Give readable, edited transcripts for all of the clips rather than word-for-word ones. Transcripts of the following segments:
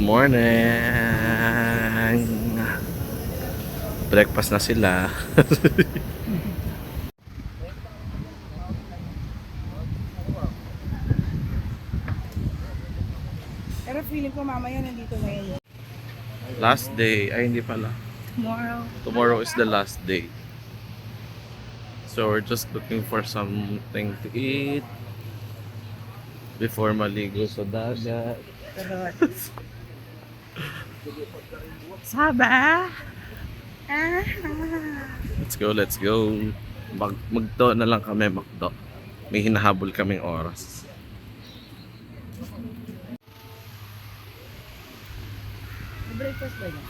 morning! Breakfast na sila. Pero feeling ko mamaya nandito na yun. Last day. Ay, hindi pala. Tomorrow. Tomorrow is the last day. So we're just looking for something to eat before maligo sa dagat. Saba! Let's go, let's go. Magdo na lang kami, magdo. May hinahabol kaming oras. Breakfast ba niya?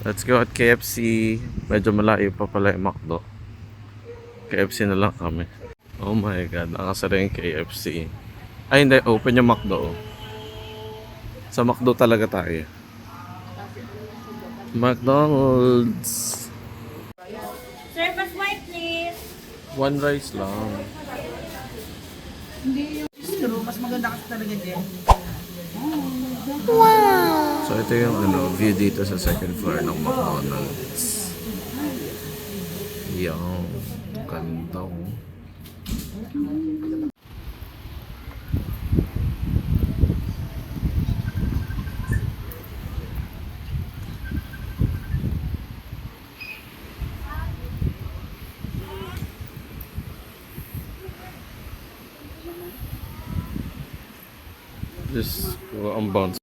Let's go at KFC. Medyo malayo pa pala yung McDo. KFC na lang kami. Oh my God, nakasara yung KFC. Ay hindi, open yung McDo. Sa McDo talaga tayo. McDonald's. Breakfast white, please! One rice lang. Hindi yung bistro, mas maganda kasi talaga din. So ito yung view dito sa second floor ng McDonald's. Yung ganda ko. Just ang bounce.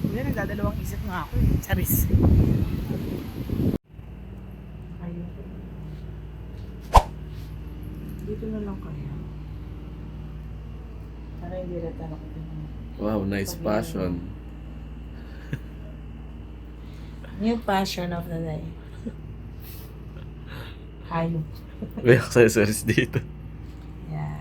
Hindi, nagdadalawang isip nga ako eh. Charis. Ayun. Dito na lang kaya. Para hindi rata na ko din. Wow, nice passion. New passion of the day. Hayop. May accessories dito. Yeah.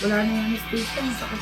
Wala na yung station. Sakit.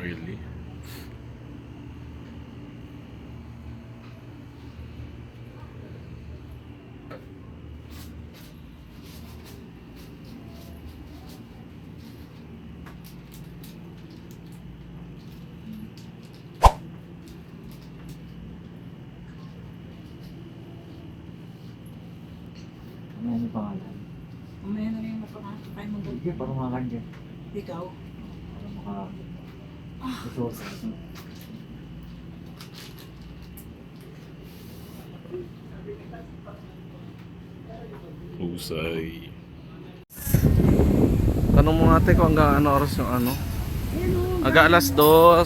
Really? Ano yung pangalan? Mamaya na rin napakakakay mo doon. Sige, parang makakagyan. Ikaw? Parang resource. Husay. Tanong mo ate kung hanggang ano oras yung ano? Hanggang alas 2.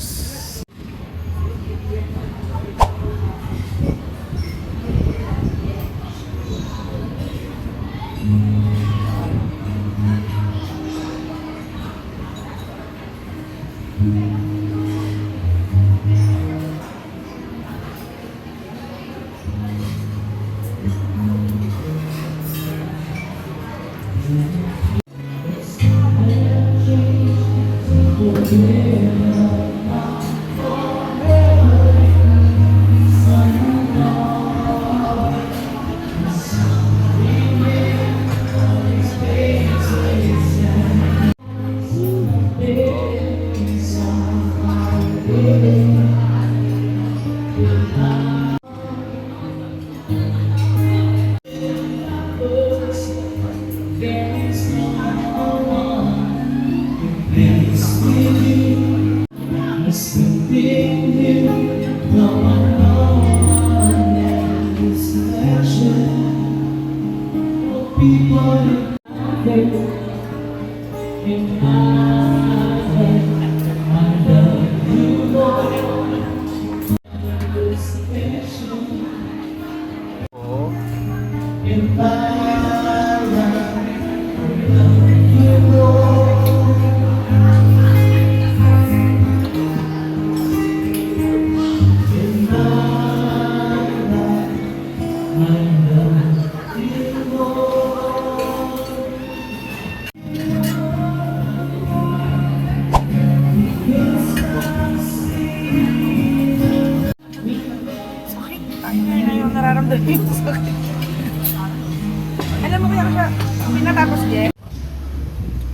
Alam mo kaya siya, pinatapos niya.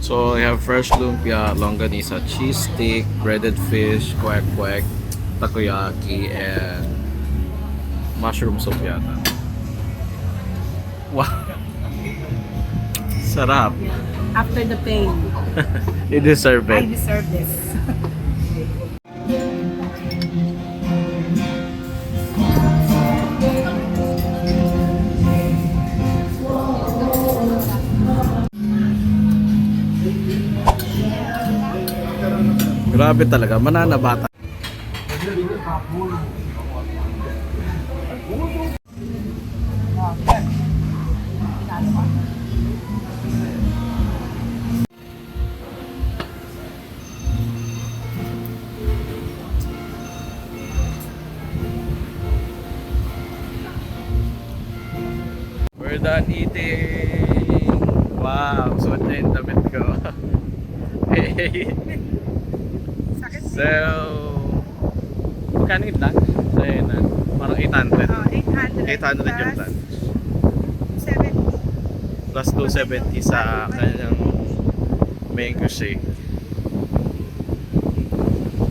So, we have fresh lumpia, longganisa, cheese stick, breaded fish, kwek-kwek, takoyaki, and mushroom soup yata. Wow! Sarap! After the pain, You deserve I it. deserve this. Grabe talaga, mananabata. We're done eating! Wow, suot na yung damit ko. Hey! Sakit. So, magkano yung lunch? So, yun na. Parang 800. 800. 800 yung lunch. 70. Plus 270 sa kanyang mango shake.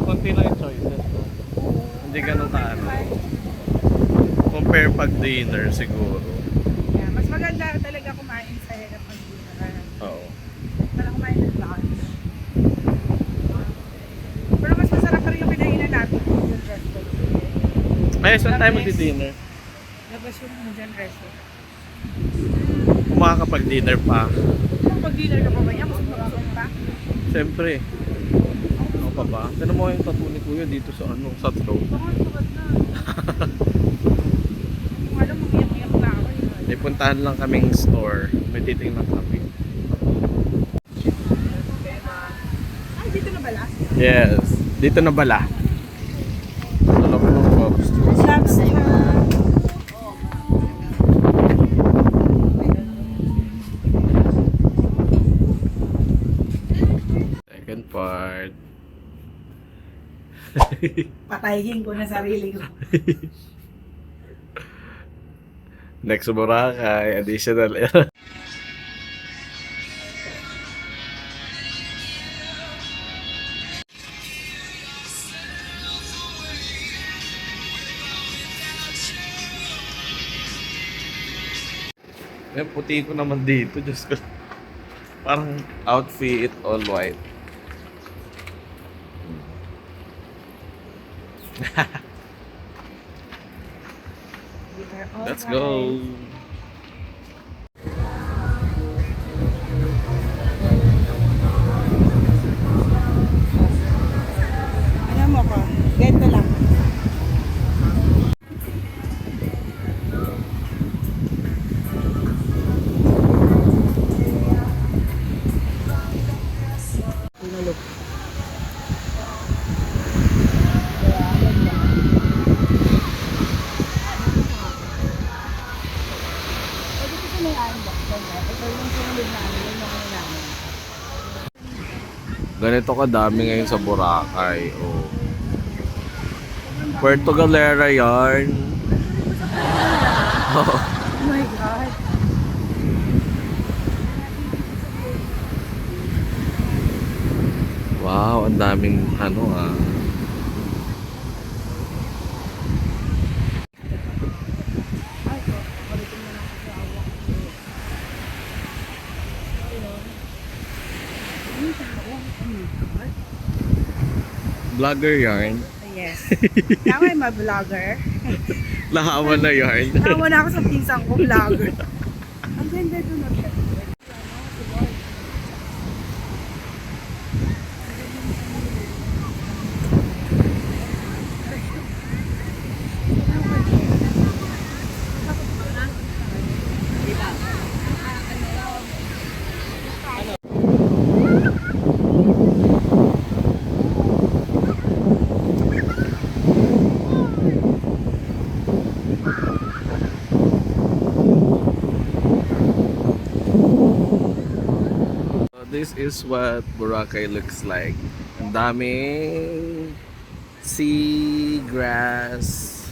Konti lang yung choices ko. Hindi ganun kaano. Compare pag dinner siguro. Yeah, mas maganda talaga kumain sa hirap ng dinner. Oo. Para kumain ng lunch. Pero mas masarap pa rin yung kinainan natin yung restaurant. Ay, saan tayo magdi-dinner? Labas yung Mujan restaurant. Kung makakapag-dinner pa. Kung pag-dinner ka pa ba yan, mas makasok pa. Siyempre. Ano pa ba? Tinan mo yung tattoo ni Kuya dito sa ano, sa throat. Baka sukat na. Kung alam, mag-iyak-iyak na ako. May puntahan lang kaming store. May titingnan kami. Ay, dito na bala? Yes. Dito na bala. Alam mo ng Bob's. Lobster. Second part. Patayin ko na sarili ko. Next Boracay, additional. May puti ko naman dito, Diyos ko. Parang outfit all white. Let's go. Ano mo ko? Ganito lang. Pinulog. Pwede ko sa may unbox. Ito yung sinulog namin. Yung mga namin. Ganito kadami ngayon sa Boracay. Oh. Puerto Galera yarn. Oh my God. Wow, ang daming ano ah. Ay, ko. Balikin mo na ako sa awak. Ano sa awak? Oh my God. Vlogger yarn. Yes. Now I'm a vlogger. Lahawan na yarn. Tawa na ako sa pinsang ko, vlogger. Ang ganda doon. This is what Boracay looks like. Ang daming sea grass.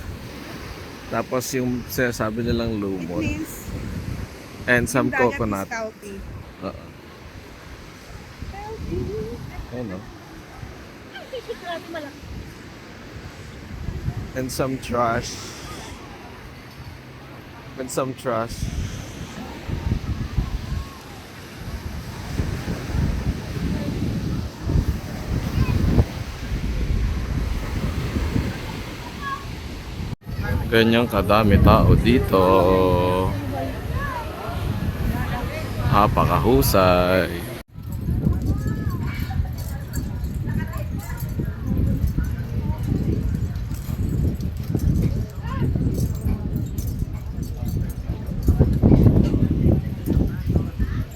Tapos yung sinasabi nilang It lumon. means And some dagat is coconut. healthy. Oo. Ayun o. And some trash. And some trash. Ganyang kadami tao dito. Napakahusay.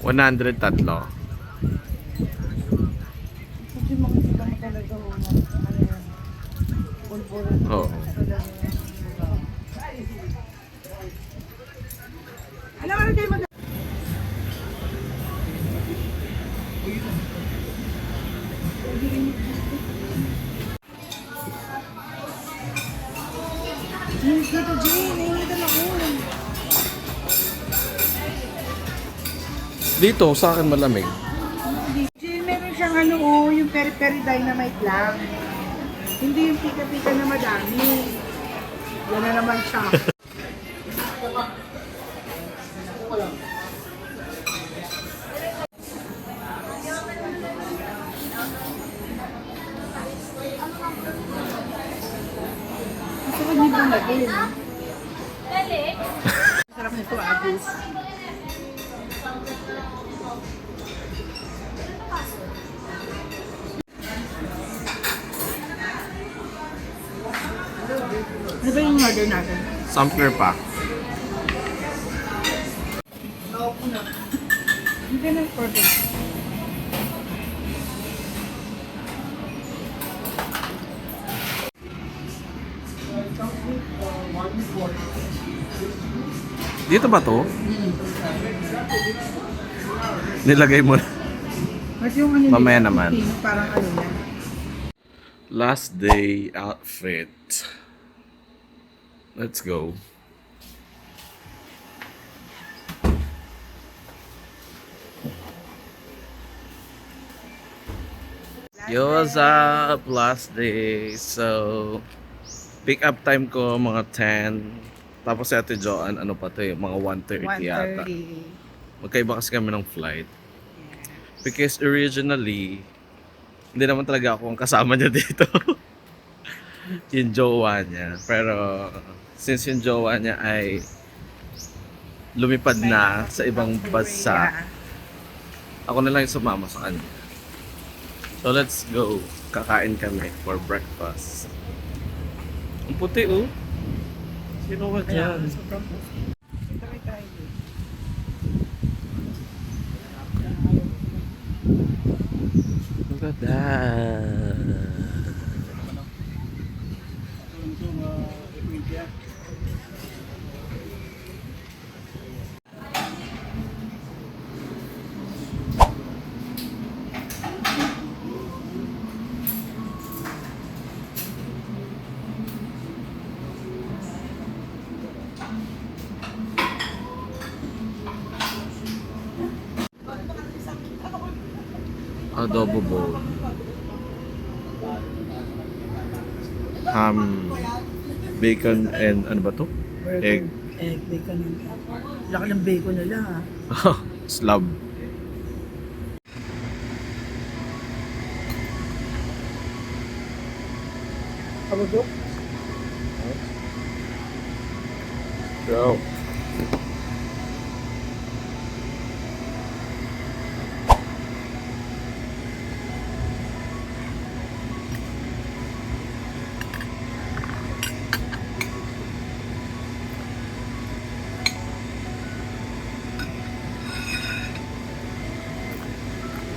$103. Kasi makikita mo talaga ano yan. Pulburo. Oo. Alam mo kayo mag- Dito, Jay. Nainitan ako. Dito, sa akin malamig. Jay, meron siyang ano, yung peri-peri dynamite lang. Hindi yung pika-pika na madami. Yan na naman siya. Gusto ko dito magin. Sarap nito, Agis. Ano ba yung order natin? Sampler pa. Hindi na order. Dito ba to? Nilagay mo na. At yung ano Mamaya nila, naman. Pilipino, parang ano na. Last day outfit. Let's go. Yo, what's up? Last day. So, pick up time ko mga 10. Tapos si Ate Joanne, ano pa to mga 1:30 yata. 1:30. Magkaiba kasi kami ng flight. Because originally, hindi naman talaga ako ang kasama niya dito. Yung jowa niya. Pero, since yung jowa niya ay lumipad na sa ibang bansa, ako na lang yung sumama sa kanya. So, let's go. Kakain kami for breakfast. Ang puti, oh. Sino ba Kaya, dyan? sobrang puti. Try tayo. Look at that. Adobo bowl. Ham, bacon, and ano ba to? Egg. Egg, bacon. Laki ng bacon nila, ha? Slab. Kabudok? Go.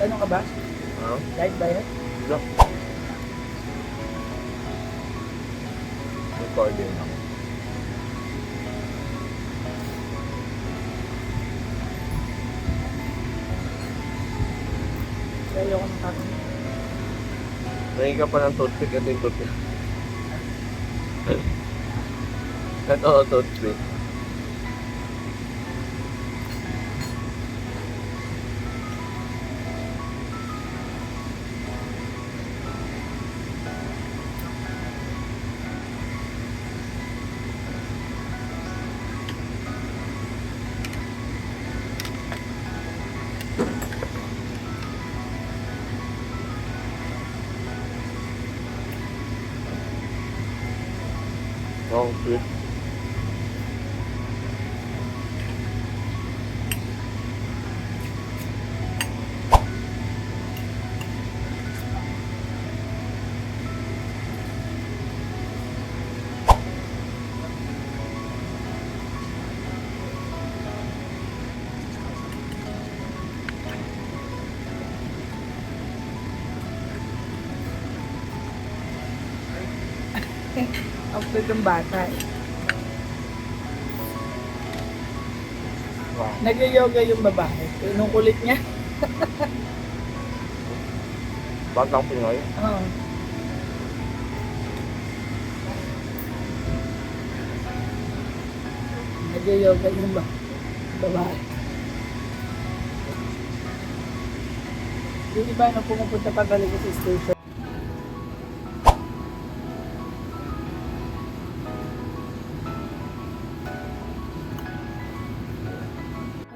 Ano ka ba? Huh? Live ba yan? No. Recording ako. Kaya ako ng kami. Nahing ka pa ng toothpick at yung toothpick. At auto trip. Okay. After ng bata eh. Wow. Nag-yoga yung babae. Nung kulit niya. Batang Pinoy. Oo. Nag-yoga yung babae. Yung iba na pumupunta pa talaga sa station.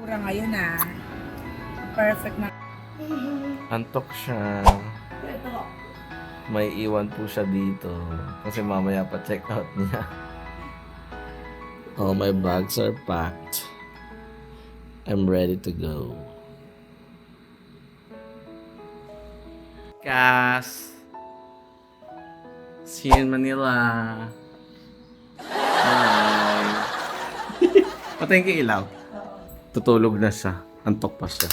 Pura ngayon ah. Perfect na. Antok siya. May iwan po siya dito. Kasi mamaya pa check out niya. All my bags are packed. I'm ready to go. Cass! See you in Manila. Bye. Patayin ka ilaw. Tutulog na siya. Antok pa siya.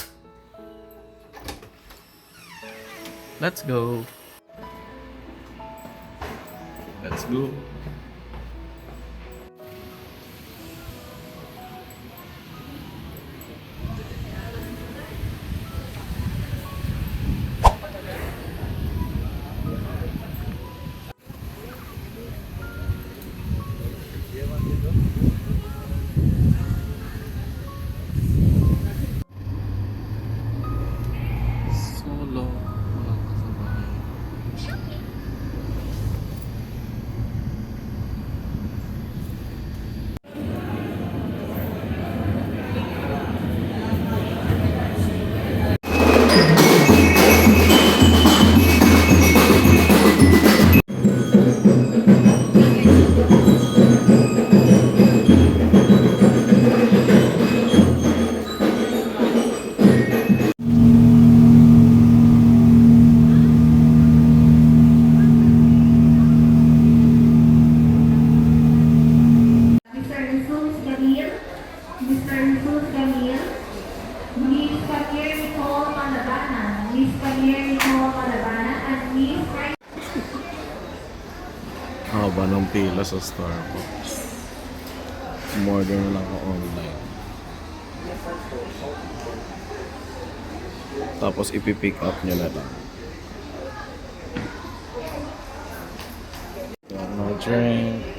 Let's go. Let's go. Solo. Walang kasamahan. Mr. Jesus Camille, Mr. Jesus Camille, Miss Camille Nicole Malabana, Miss Camille Nicole Malabana, and Miss Haba ng pila sa Starbucks. Umorder na lang ako online. Tapos ipipick up nyo na lang. Got my drink.